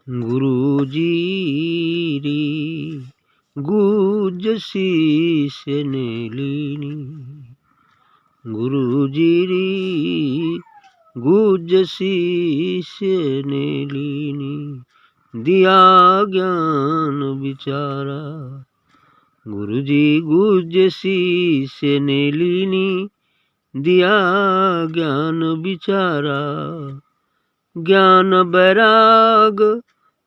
गुरुजी री गुज शीश ने लीनी, गुरुजी री गुज शीश ने लीनी, दिया ज्ञान बिचारा। गुरुजी गुज शीश ने लीनी, दिया ज्ञान बिचारा। ज्ञान बैराग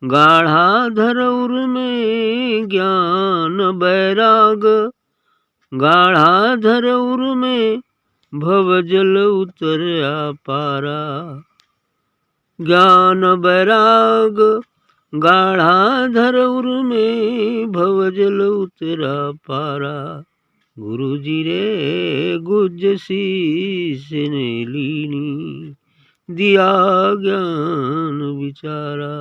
गाढ़ा धरौर में, ज्ञान बैराग गाढ़ा धरौर में, भवजल उतरया पारा। ज्ञान बैराग गाढ़ा धरौर में, भवजल उतरा पारा। गुरुजी रे गुज शीश ने लीनी, दिया ज्ञान बिचारा।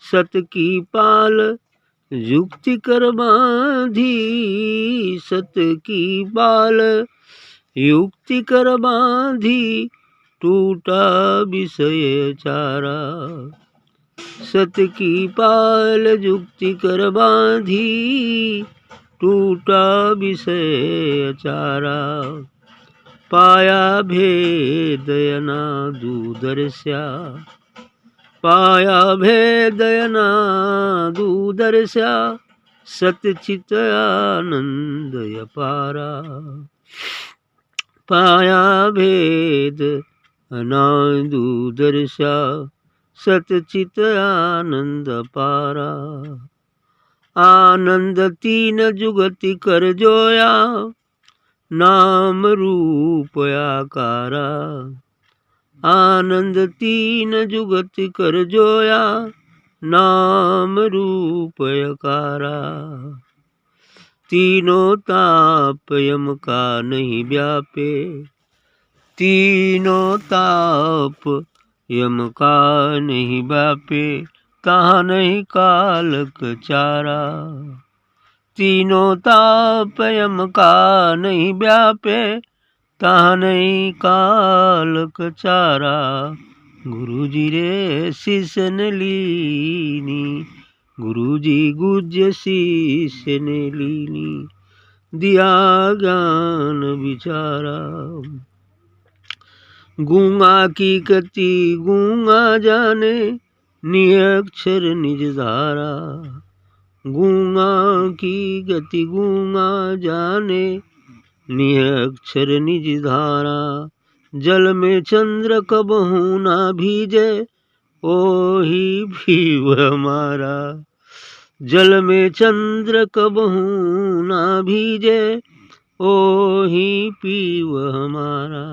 सत की पाल युक्ति कर बांधी, सत की पाल युक्ति कर बांधी, टूटा विषय चारा। सत की पाल युक्ति कर बांधी, टूटा विषय चारा। पाया भेद अनादि दर्शा, पाया भेद अनादि दर्शा, सतचित आनंद अपारा। पाया भेद अनादि दर्शा, सतचित आनंद अपारा। आनंद तीन जुगति कर जोया, नाम रूप आकारा। आनंद तीन जुगति कर जोया, नाम रूप आकारा। तीनों ताप यम का नहीं व्यापे, तीनों ताप यम का नहीं व्यापे, कहाँ नहीं कालक चारा। तीनों ताप यम का नहीं व्यापे, तहाँ नहीं कालक चारा। गुरुजी रे शीश ने लीनी, गुरुजी गुज शीश ने लीनी, दिया ज्ञान बिचारा। गूंगा की गति गूंगा जाने, निअक्षर निज धारा। गूंगा की गति गूंगा जाने, निअक्षर निज धारा। जल में चंद्र कबहू ना भीजे, ओही भीव हमारा। जल में चंद्र कबहू ना भीजे, ओही पीव हमारा।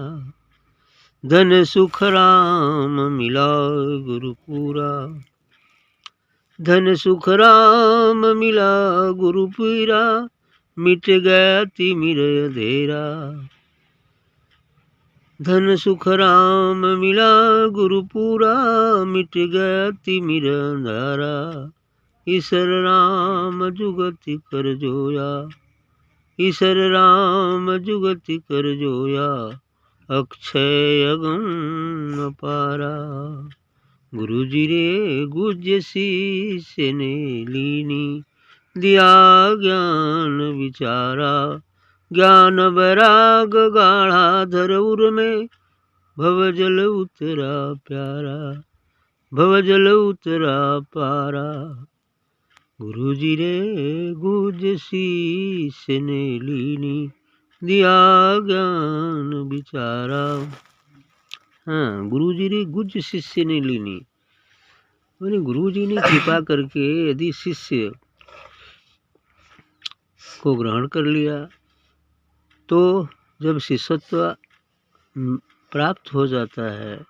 धन सुख राम मिला गुरुपुरा, धन सुख राम मिला गुरुपुरा, मिट गया तिमिर अंधेरा। धन सुख राम मिला गुरुपुरा, मिट गया तिमिर अंधारा। ईश्वर राम जुगति कर जोया, ईश्वर राम जुगति कर जोया, अक्षय अगम अपारा। गुरुजी रे गुज शीश ने लीनी, दिया ज्ञान विचारा। ज्ञान बैराग गाढ़ा धरौर में, भवजल उतरा प्यारा, भवजल उतरा पारा। गुरुजी रे गुज शीश ने लीनी, दिया ज्ञान बिचारा। हाँ, गुरुजी रे गुज शिष्य ने लीनी, मैंने गुरुजी ने कृपा करके यदि शिष्य को ग्रहण कर लिया, तो जब शिष्यत्व प्राप्त हो जाता है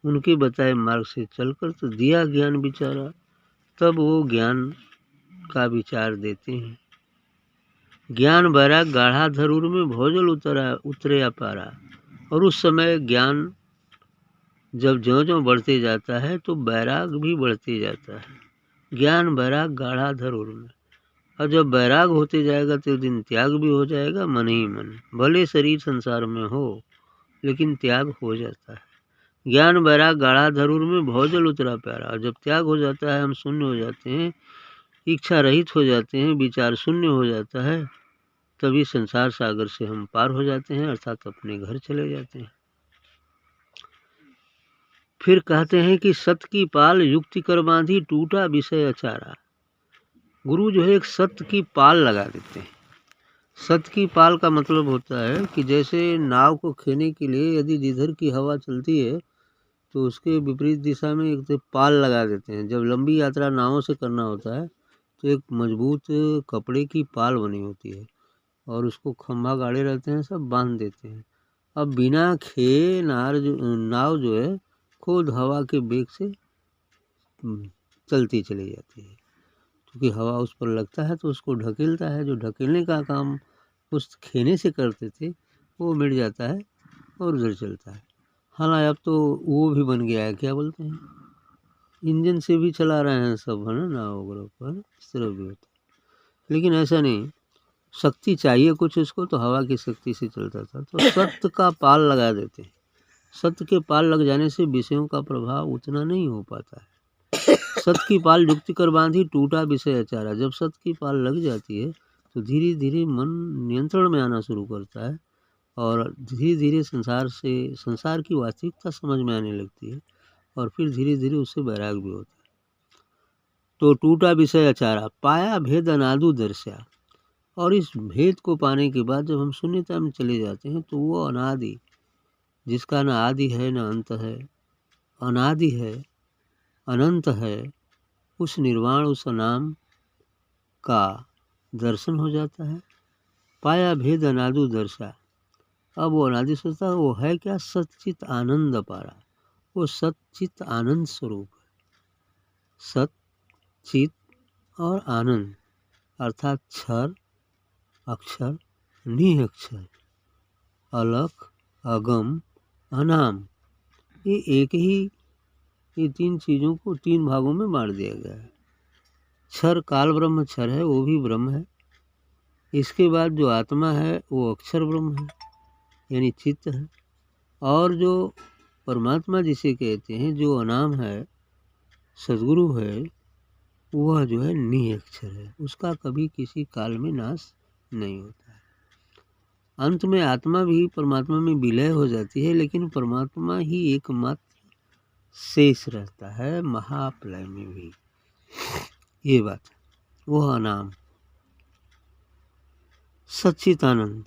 उनके बताए मार्ग से चलकर, तो दिया ज्ञान बिचारा, तब वो ज्ञान का विचार देते हैं। ज्ञान बैराग गाढ़ा धरूर में भोजल उतरे अपारा। और उस समय ज्ञान जब ज्यों ज्यों बढ़ते जाता है तो बैराग भी बढ़ते जाता है। ज्ञान बैराग गाढ़ा धरूर में, और जब बैराग होते जाएगा तो दिन त्याग भी हो जाएगा मन ही मन। भले शरीर संसार में हो लेकिन त्याग हो जाता है। ज्ञान वैराग गाढ़ा धरुर में भवजल उतरा प्यारा। और जब त्याग हो जाता है, हम शून्य हो जाते हैं, इच्छा रहित हो जाते हैं, विचार शून्य हो जाता है, तभी संसार सागर से हम पार हो जाते हैं, अर्थात अपने घर चले जाते हैं। फिर कहते हैं कि सत की पाल युक्ति कर बांधी, टूटा विषय अचारा। गुरु जो है एक सत्य की पाल लगा देते हैं। सत्य की पाल का मतलब होता है कि जैसे नाव को खेने के लिए यदि जिधर की हवा चलती है तो उसके विपरीत दिशा में एक तो पाल लगा देते हैं। जब लंबी यात्रा नावों से करना होता है तो एक मजबूत कपड़े की पाल बनी होती है और उसको खंभा गाड़े रहते हैं, सब बांध देते हैं। अब बिना खे नाव जो है खुद हवा के वेग से चलती चली जाती है, क्योंकि हवा उस पर लगता है तो उसको ढकेलता है। जो ढकेलने का काम उस खेने से करते थे वो मिट जाता है और उधर चलता है। हालांकि अब तो वो भी बन गया है, क्या बोलते हैं, इंजन से भी चला रहे हैं सब, है ना, नाव वगैरह को, है ना, इस तरह भी होता है। लेकिन ऐसा नहीं, शक्ति चाहिए कुछ उसको तो हवा की शक्ति से चलता था। तो सत्य का पाल लगा देते हैं। सत्य के पाल लग जाने से विषयों का प्रभाव उतना नहीं हो पाता है। सत्य की पाल युक्ति कर बांधी, टूटा विषय अचारा। जब सत्य की पाल लग जाती है तो धीरे धीरे मन नियंत्रण में आना शुरू करता है और धीरे धीरे संसार की वास्तविकता समझ में आने लगती है और फिर धीरे धीरे उससे वैराग भी होता है। तो टूटा विषय अचारा, पाया भेद अनादु दर्शा। और इस भेद को पाने के बाद जब हम शून्यता में चले जाते हैं तो वो अनादि, जिसका न आदि है न अंत है, अनादि है, अनंत है, उस निर्वाण, उस अनाम का दर्शन हो जाता है। पाया भेद अनादु दर्शा। अब वो अनादि सोचता है वो है क्या, सच्चित आनंद अपारा। वो सच्चित आनंद स्वरूप है। सत, चित और आनंद, अर्थात क्षर, अक्षर, निअक्षर, अलख, अगम, अनाम, ये एक ही, ये तीन चीज़ों को तीन भागों में बांट दिया गया है। क्षर काल ब्रह्म क्षर है, वो भी ब्रह्म है। इसके बाद जो आत्मा है वो अक्षर ब्रह्म है, यानी चित्त है। और जो परमात्मा जिसे कहते हैं, जो अनाम है, सद्गुरु है, वह जो है निअक्षर है, उसका कभी किसी काल में नाश नहीं होता है। अंत में आत्मा भी परमात्मा में विलय हो जाती है, लेकिन परमात्मा ही एकमात्र शेष रहता है महाप्रलय में भी। ये बात, वह अनाम सच्चित आनंद।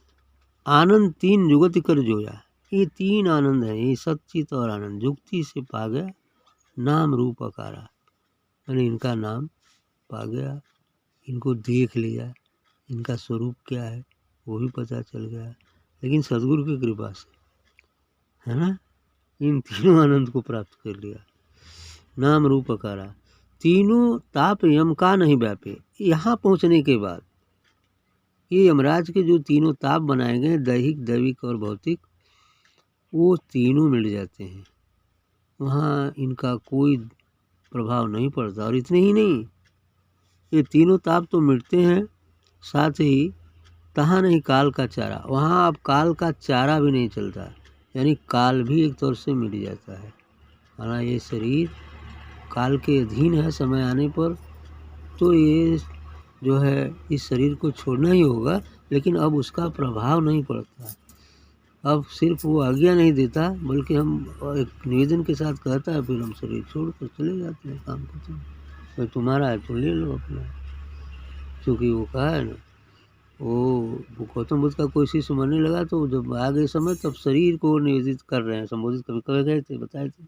आनंद तीन जुगति कर जोया। ये तीन आनंद है, ये सच्चित और आनंद जुक्ति से पा गया, नाम रूप अकारा, यानी इनका नाम पा गया, इनको देख लिया, इनका स्वरूप क्या है वो भी पता चल गया। लेकिन सद्गुरु की कृपा से, है ना, इन तीनों आनंद को प्राप्त कर लिया। नाम रूप अकारा, तीनों ताप यम का नहीं व्यापे। यहाँ पहुँचने के बाद ये यमराज के जो तीनों ताप बनाए गए, दैहिक, दैविक और भौतिक, वो तीनों मिट जाते हैं। वहाँ इनका कोई प्रभाव नहीं पड़ता। और इतने ही नहीं, ये तीनों ताप तो मिटते हैं, साथ ही तहाँ नहीं काल का चारा, वहाँ अब काल का चारा भी नहीं चलता, यानी काल भी एक तौर से मिट जाता है। हालांकि ये शरीर काल के अधीन है, समय आने पर तो ये जो है इस शरीर को छोड़ना ही होगा, लेकिन अब उसका प्रभाव नहीं पड़ता। अब सिर्फ वो आज्ञा नहीं देता, बल्कि हम एक निवेदन के साथ कहता है, फिर हम शरीर छोड़ कर चले जाते हैं, काम करते हैं, भाई तुम्हारा है तो ले लो अपना। क्योंकि वो कहा है ना, वो गौतम बुद्ध का कोई शिष्य मरने लगा तो जब आ गए समय तब शरीर को निवेदित कर रहे हैं, संबोधित कभी कह गए थे, बताए थे,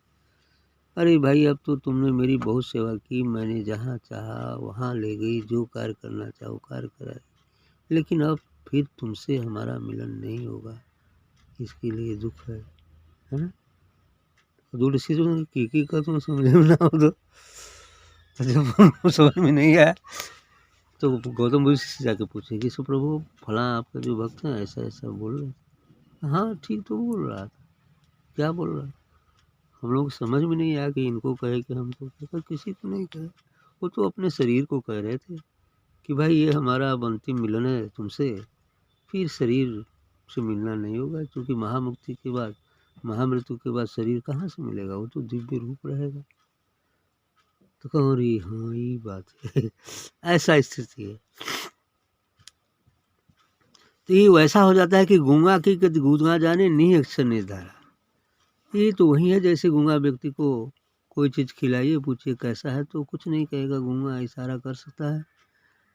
अरे भाई अब तो तुमने मेरी बहुत सेवा की, मैंने जहाँ चाहा वहाँ ले गई, जो कार्य करना चाहो कार्य कराई, लेकिन अब फिर तुमसे हमारा मिलन नहीं होगा, इसके लिए दुख है ना। दूर चीज़ों की का तुम समझ में ना हो तो जब समझ में नहीं आया तो गौतम बुद्ध से जाके पूछे कि सो प्रभु फला आपका जो भक्त है ऐसा ऐसा बोल रहे। हाँ ठीक तो बोल रहा था, क्या बोल रहा, हम लोग समझ में नहीं आया कि इनको कहे कि हमको कहे, किसी को नहीं कहे, वो तो अपने शरीर को कह रहे थे कि भाई ये हमारा अब अंतिम मिलन है तुमसे, फिर शरीर से मिलना नहीं होगा, क्योंकि महामुक्ति के बाद महामृत्यु के बाद शरीर कहाँ से मिलेगा, वो तो दिव्य रूप रहेगा। तो कहो रे हाँ ये बात है ऐसा स्थिति है। तो ये वैसा हो जाता है कि गूंगा की गति गूंगा जाने नहीं अक्षर निर्धारा। ये तो वही है जैसे गूंगा व्यक्ति को कोई चीज़ खिलाइए, पूछिए कैसा है, तो कुछ नहीं कहेगा, गूंगा इशारा कर सकता है,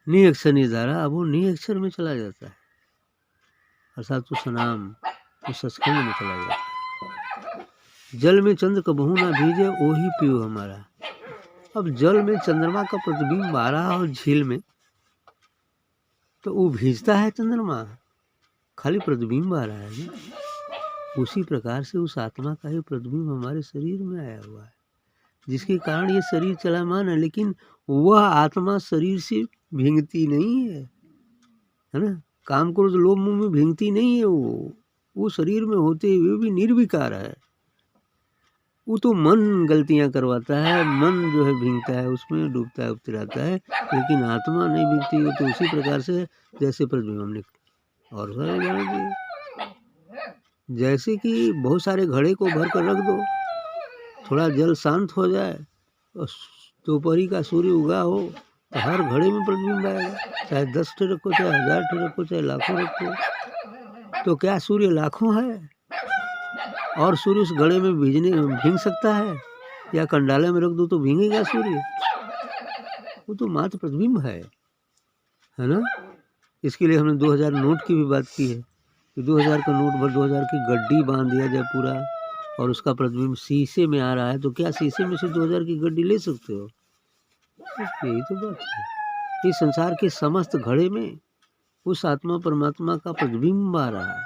नी अक्षर निर्धारा। अब वो नी अक्षर में चला जाता है, अर्थात तो सनाम तो सचखंड में चला जाता है। जल में चंद्र कबहू ना भीजे वही पियो हमारा। अब जल में चंद्रमा का प्रतिबिंब आ रहा हो झील में, तो वो भीजता है चंद्रमा, खाली प्रतिबिंब आ रहा है ना। उसी प्रकार से उस आत्मा का ही प्रतिबिंब हमारे शरीर में आया हुआ है, जिसके कारण ये शरीर चलामान है। लेकिन वह आत्मा शरीर से भींगती नहीं है, है ना। काम क्रोध लोभ मोह में भींगती नहीं है, वो शरीर में होते हुए भी निर्विकार है। वो तो मन गलतियां करवाता है, मन जो है भींगता है, उसमें डूबता है, उतराता है, लेकिन आत्मा नहीं भींगती। वो तो उसी प्रकार से जैसे प्रतिबिंब हमने और सारे उदाहरण दिए। जैसे कि बहुत सारे घड़े को भर कर रख दो, थोड़ा जल शांत हो जाए और दोपहरी का सूर्य उगा हो तो हर घड़े में प्रतिबिंब आएगा, चाहे 10 ठे रखो, चाहे 1000 ठे रखो, चाहे लाखों रखो। तो क्या सूर्य लाखों है और सूर्य उस घड़े में भींग सकता है? या कंडाले में रख दो तो भींगेगा सूर्य? वो तो मात्र प्रतिबिंब है ना। इसके लिए हमने 2000 नोट की भी बात की है कि 2000 का नोट भर 2000 की गड्डी बांध दिया जाए पूरा, और उसका प्रतिबिंब शीशे में आ रहा है, तो क्या शीशे में से 2000 की गड्डी ले सकते हो? यही तो बात है। इस संसार के समस्त घड़े में उस आत्मा परमात्मा का प्रतिबिंब आ रहा है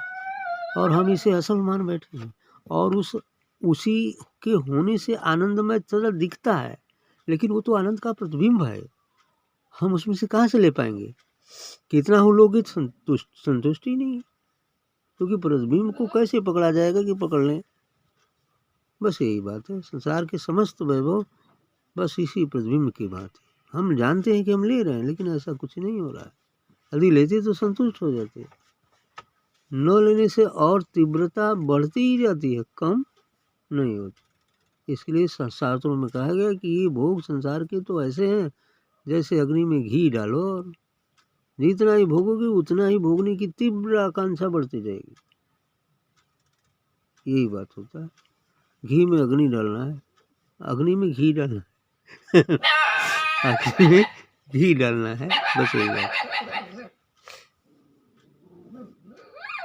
और हम इसे असल मान बैठे हैं, और उसी के होने से आनंदमय तरह दिखता है, लेकिन वो तो आनंद का प्रतिबिंब है। हम उसमें से कहाँ से ले पाएंगे? कितना हो लोगे संतुष्टि नहीं, क्योंकि प्रतिबिंब को कैसे पकड़ा जाएगा कि पकड़ लें। बस यही बात है, संसार के समस्त वैभव बस इसी प्रतिबिंब की बात है। हम जानते हैं कि हम ले रहे हैं, लेकिन ऐसा कुछ नहीं हो रहा है। यदि लेते तो संतुष्ट हो जाते, न लेने से और तीव्रता बढ़ती ही जाती है, कम नहीं होती। इसलिए शास्त्रों में कहा गया कि ये भोग संसार के तो ऐसे हैं जैसे अग्नि में घी डालो, और जितना ही भोगोगे उतना ही भोगने की तीव्र आकांक्षा बढ़ती जाएगी। यही बात होता है। घी में अग्नि डालना है, अग्नि में घी डालना है अग्नि में घी डालना है, बस यही बात।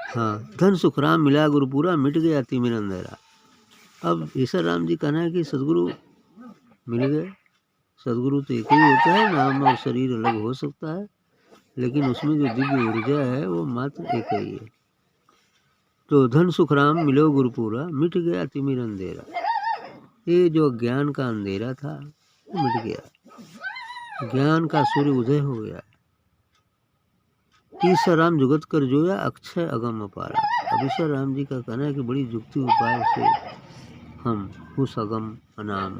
हाँ, धन सुख राम मिला गुरुपुरा, मिट गया तिमिर अंधेरा। अब ईश्वर राम जी कहना है कि सदगुरु मिल गए। सदगुरु तो एक ही होता है, नाम और शरीर अलग हो सकता है, लेकिन उसमें जो दिव्य ऊर्जा है वो मात्र एक ही है। तो धन सुख राम मिलो गुरुपुरा, मिट गया तिमिर अंधेरा। ये जो ज्ञान का अंधेरा था वो मिट गया, ज्ञान का सूर्य उदय हो गया। ईश्वर राम जुगत कर जोया, अक्षय अगम अपारा। अब ईश्वर राम जी का कहना है कि बड़ी युक्ति उपाय से हम उस अगम अनाम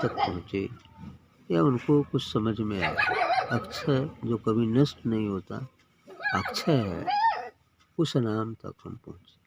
तक पहुँचे, या उनको कुछ समझ में आया। अक्षय जो कभी नष्ट नहीं होता, अक्षय है, उस नाम तक हम पहुँचे।